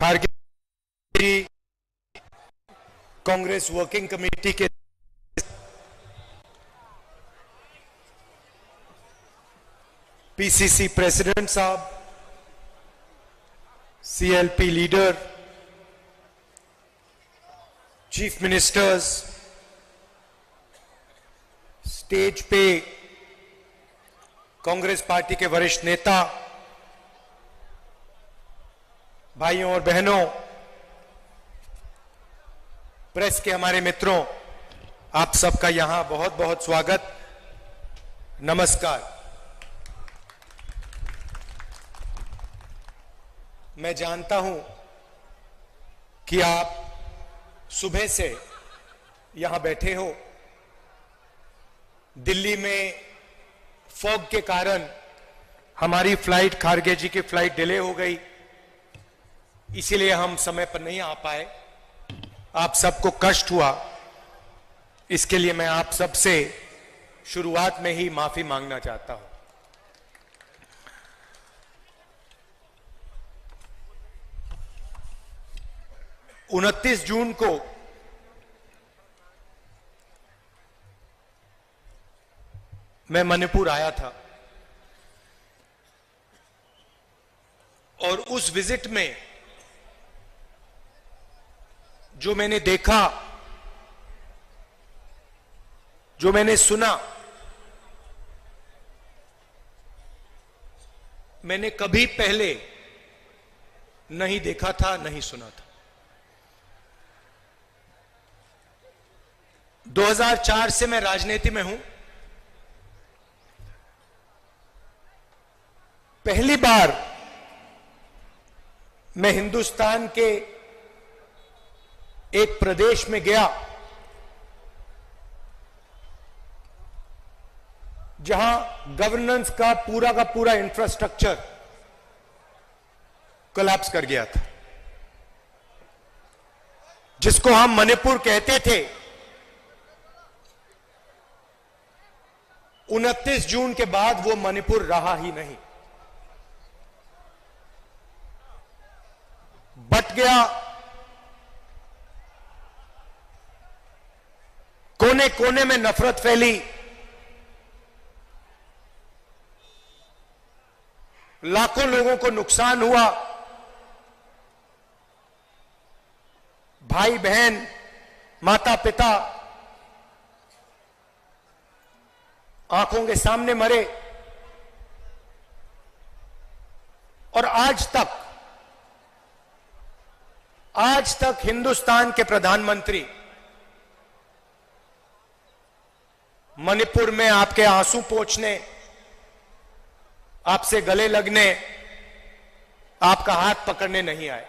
Kharge Congress working committee के PCC president साहब, CLP leader, chief ministers, stage पे कांग्रेस पार्टी के वरिष्ठ नेता, भाइयों और बहनों, प्रेस के हमारे मित्रों, आप सबका यहां बहुत बहुत स्वागत, नमस्कार। मैं जानता हूं कि आप सुबह से यहां बैठे हो। दिल्ली में फॉग के कारण हमारी फ्लाइट, खारगे जी की फ्लाइट डिले हो गई, इसीलिए हम समय पर नहीं आ पाए। आप सबको कष्ट हुआ, इसके लिए मैं आप सबसे शुरुआत में ही माफी मांगना चाहता हूं। उनतीस जून को मैं मणिपुर आया था और उस विजिट में जो मैंने देखा, जो मैंने सुना, मैंने कभी पहले नहीं देखा था, नहीं सुना था। 2004 से मैं राजनीति में हूं। पहली बार मैं हिंदुस्तान के एक प्रदेश में गया जहां गवर्नेंस का पूरा इंफ्रास्ट्रक्चर कोलैप्स कर गया था, जिसको हम मणिपुर कहते थे। 29 जून के बाद वो मणिपुर रहा ही नहीं, बट गया। कोने कोने में नफरत फैली, लाखों लोगों को नुकसान हुआ, भाई बहन, माता पिता आंखों के सामने मरे। और आज तक हिंदुस्तान के प्रधानमंत्री मणिपुर में आपके आंसू पोंछने, आपसे गले लगने, आपका हाथ पकड़ने नहीं आए।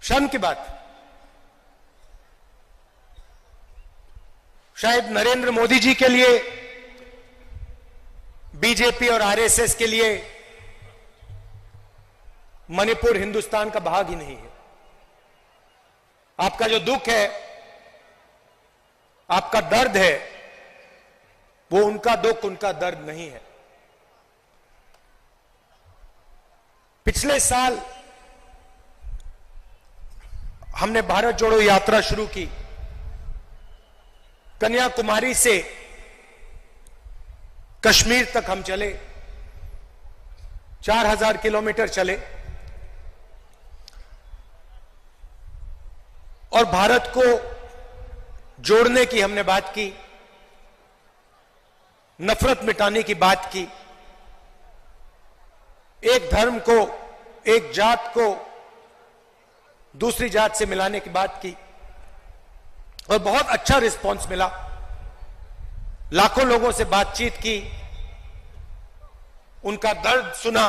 शर्म की बात। शायद नरेंद्र मोदी जी के लिए, बीजेपी और आरएसएस के लिए मणिपुर हिंदुस्तान का भाग ही नहीं है। आपका जो दुख है, आपका दर्द है, वो उनका दुख, उनका दर्द नहीं है। पिछले साल हमने भारत जोड़ो यात्रा शुरू की। कन्याकुमारी से कश्मीर तक हम चले, 4000 किलोमीटर चले और भारत को जोड़ने की हमने बात की, नफरत मिटाने की बात की, एक धर्म को, एक जात को दूसरी जात से मिलाने की बात की और बहुत अच्छा रिस्पांस मिला। लाखों लोगों से बातचीत की, उनका दर्द सुना।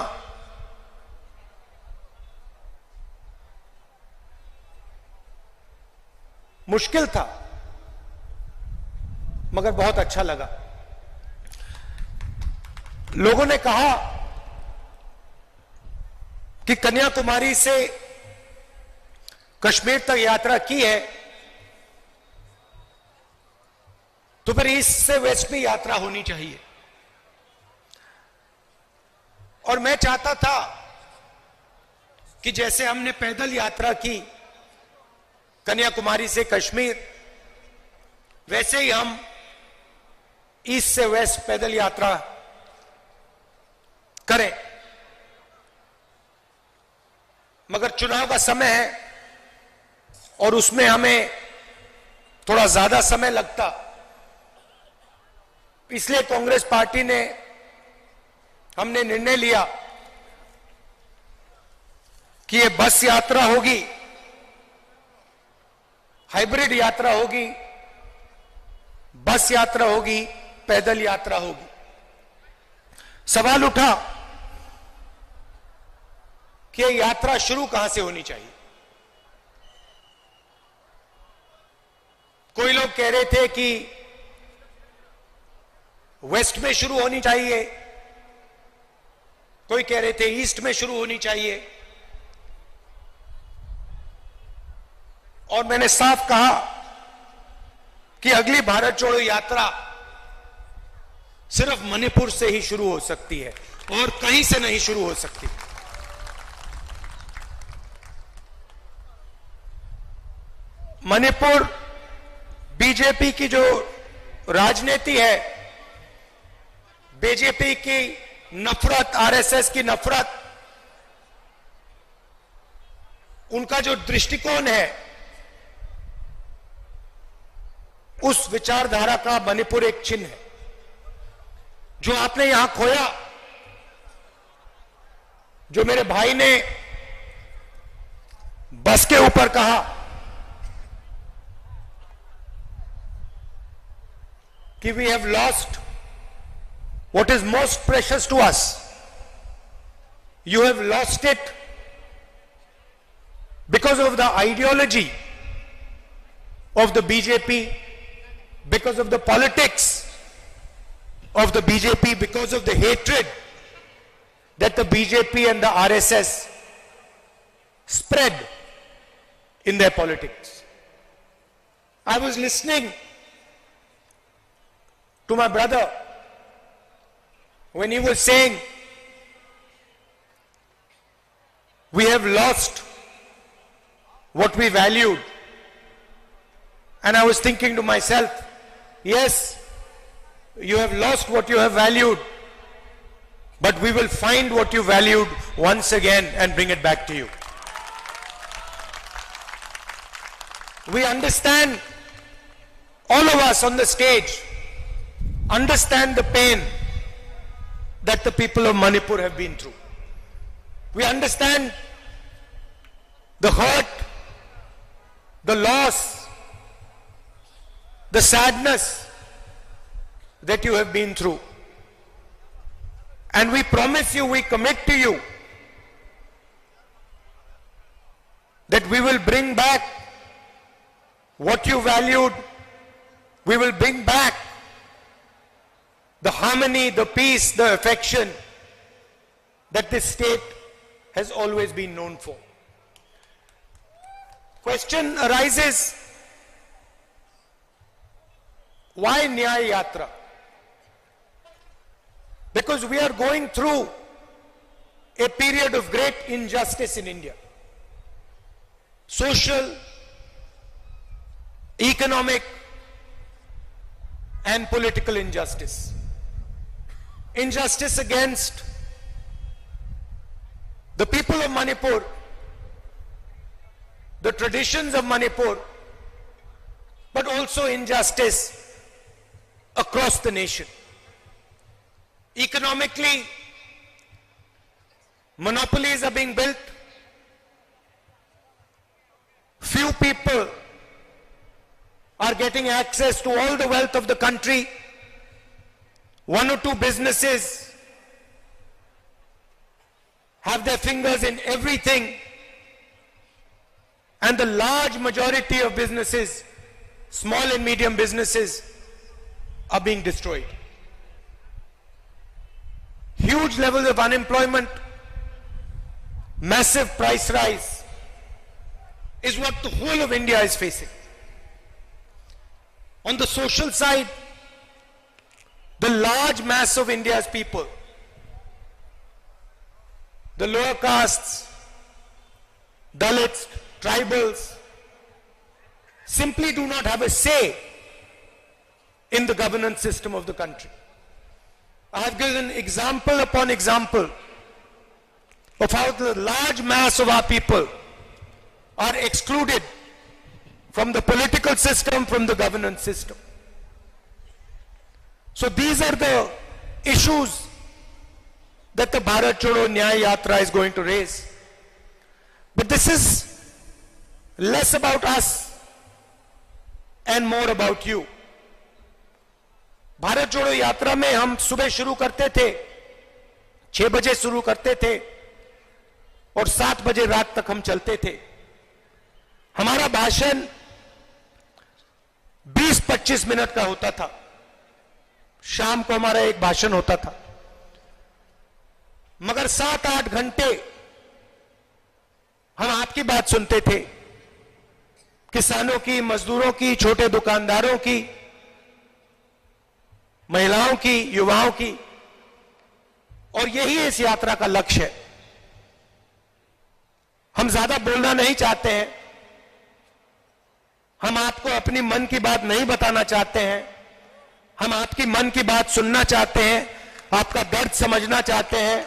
मुश्किल था मगर बहुत अच्छा लगा। लोगों ने कहा कि कन्याकुमारी से कश्मीर तक यात्रा की है तो फिर ईस्ट से वेस्ट में यात्रा होनी चाहिए। और मैं चाहता था कि जैसे हमने पैदल यात्रा की कन्याकुमारी से कश्मीर, वैसे ही हम ईस्ट से वेस्ट पैदल यात्रा करें। मगर चुनाव का समय है और उसमें हमें थोड़ा ज्यादा समय लगता, इसलिए कांग्रेस पार्टी ने हमने निर्णय लिया कि ये बस यात्रा होगी, हाइब्रिड यात्रा होगी, बस यात्रा होगी, पैदल यात्रा होगी। सवाल उठा कि ये यात्रा शुरू कहां से होनी चाहिए। कोई लोग कह रहे थे कि वेस्ट में शुरू होनी चाहिए, कोई कह रहे थे ईस्ट में शुरू होनी चाहिए, और मैंने साफ कहा कि अगली भारत जोड़ो यात्रा सिर्फ मणिपुर से ही शुरू हो सकती है और कहीं से नहीं शुरू हो सकती। मणिपुर बीजेपी की जो राजनीति है, बीजेपी की नफरत, आरएसएस की नफरत, उनका जो दृष्टिकोण है, उस विचारधारा का मणिपुर एक चिन्ह है। जो आपने यहां खोया, जो मेरे भाई ने बस के ऊपर कहा कि we have lost what is most precious to us. You have lost it because of the ideology of the BJP, because of the politics of the BJP, because of the hatred that the BJP and the RSS spread in their politics. I was listening to my brother when he was saying we have lost what we valued, and I was thinking to myself, yes, you have lost what you have valued, but we will find what you valued once again and bring it back to you. We understand, all of us on the stage understand the pain that the people of Manipur have been through. We understand the hurt, the loss, the sadness that you have been through. And we promise you, we commit to you that we will bring back what you valued. We will bring back the harmony, the peace, the affection that this state has always been known for. Question arises, why Nyaya Yatra? Because we are going through a period of great injustice in India. Social, economic, and political injustice. Injustice against the people of Manipur, the traditions of Manipur, but also injustice across the nation. Economically, monopolies are being built. Few people are getting access to all the wealth of the country. One or two businesses have their fingers in everything, and the large majority of businesses, small and medium businesses, are being destroyed. Huge levels of unemployment, massive price rise is what the whole of India is facing. On the social side, the large mass of India's people, the lower castes, Dalits, tribals simply do not have a say in the governance system of the country. I have given example upon example of how the large mass of our people are excluded from the political system, from the governance system. So these are the issues that the Bharat Chodo Nyaya Yatra is going to raise. But this is less about us and more about you. Bharat जोड़ो यात्रा में हम सुबह शुरू करते थे, 6 बजे शुरू करते थे और 7 बजे रात तक हम चलते थे. हमारा भाषण 20-25 मिनट का होता था. शाम को हमारा एक भाषण होता था, मगर 7-8 घंटे हम आपकी बात सुनते थे, किसानों की, मजदूरों की, छोटे दुकानदारों की, महिलाओं की, युवाओं की. और यही इस यात्रा का लक्ष्य है. हम ज्यादा बोलना नहीं चाहते हैं, हम आपको अपनी मन की बात नहीं बताना चाहते हैं, हम आपकी मन की बात सुनना चाहते हैं, आपका दर्द समझना चाहते हैं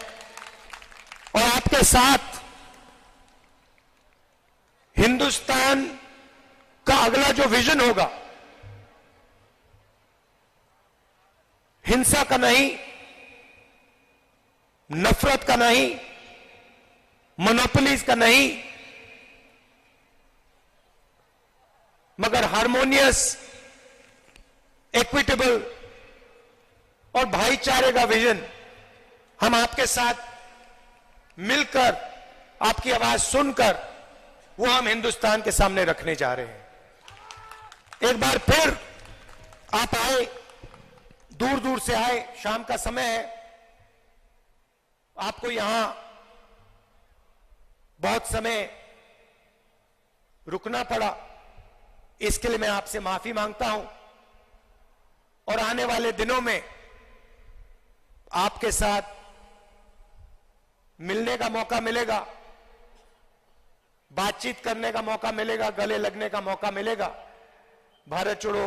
और आपके साथ हिंदुस्तान का अगला जो विजन होगा, हिंसा का नहीं, नफरत का नहीं, मोनोपोलीज का नहीं, मगर हार्मोनियस, इक्विटेबल और भाईचारे का विजन हम आपके साथ मिलकर, आपकी आवाज सुनकर, वो हम हिंदुस्तान के सामने रखने जा रहे हैं. एक बार फिर आप आए, दूर दूर से आए, शाम का समय है, आपको यहां बहुत समय रुकना पड़ा, इसके लिए मैं आपसे माफी मांगता हूं. और आने वाले दिनों में आपके साथ मिलने का मौका मिलेगा, बातचीत करने का मौका मिलेगा, गले लगने का मौका मिलेगा भारत जोड़ो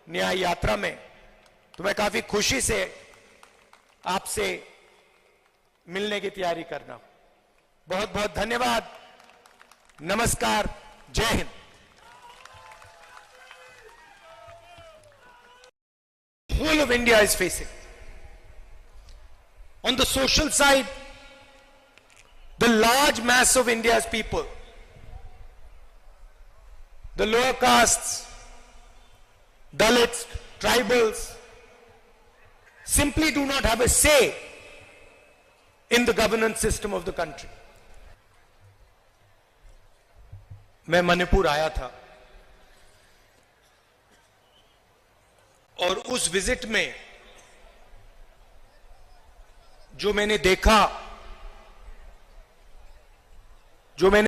न्याय यात्रा में. तो मैं काफी खुशी से आपसे मिलने की तैयारी करना हूं. बहुत बहुत धन्यवाद. नमस्कार. जय Hind. Whole of India is facing. On the social side, the large mass of India's people, the lower castes, Dalits, tribals, simply do not have a say in the governance system of the country. मैं मणिपुर आया था और उस visit में जो मैंने देखा, जो मैंने